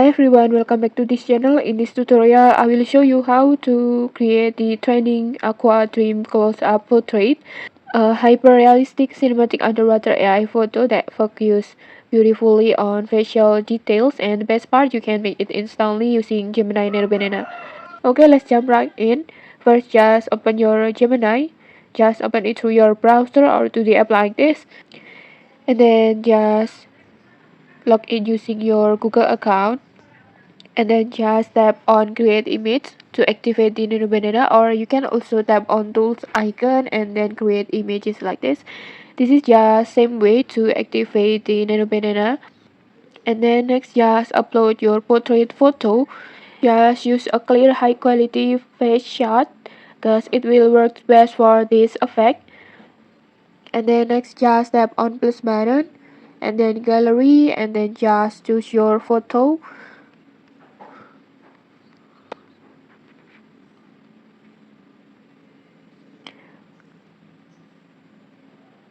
everyone, welcome back to this channel. In this tutorial, I will show you how to create the training Aqua Dream close-up portrait, a hyper-realistic cinematic underwater AI photo that focuses beautifully on facial details, and the best part, you can make it instantly using Gemini Nano Banana. Okay, let's jump right in. First, just open your Gemini. Just open it through your browser or to the app like this, and then just log in using your Google account. And then just tap on create image to activate the nano banana, or you can also tap on tools icon and then create images like this. This is just same way to activate the nano banana. And then next, just upload your portrait photo. Just use a clear high quality face shot because it will work best for this effect. And then next, just tap on plus button and then gallery, and then just choose your photo.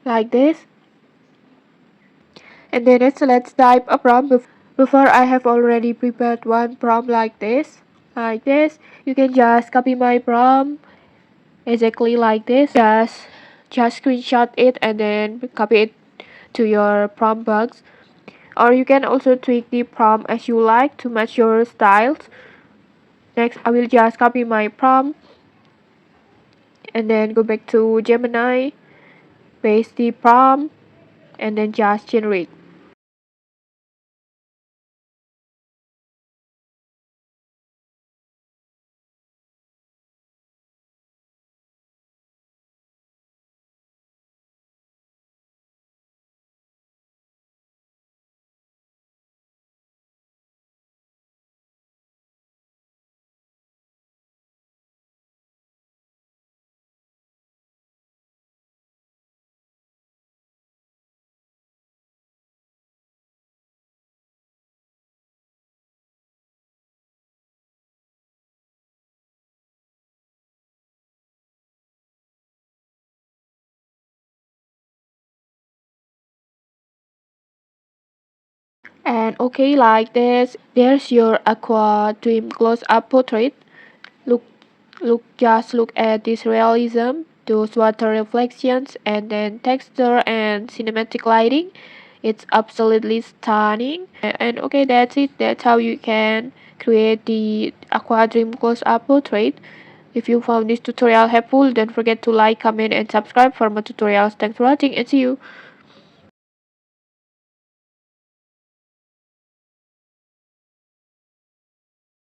Like this. And then let's type a prompt. Before, I have already prepared one prompt like this. You can just copy my prompt exactly like this. Just screenshot it and then copy it to your prompt box. Or you can also tweak the prompt as you like to match your styles. Next, I will just copy my prompt and then go back to Gemini, paste the prompt, and then just generate. And okay, like this, there's your Aqua Dream close-up portrait. Look, just look at this realism, those water reflections, and then texture and cinematic lighting. It's absolutely stunning. And okay, that's it. That's how you can create the Aqua Dream close-up portrait. If you found this tutorial helpful, don't forget to like, comment, and subscribe for more tutorials. Thanks for watching, and see you.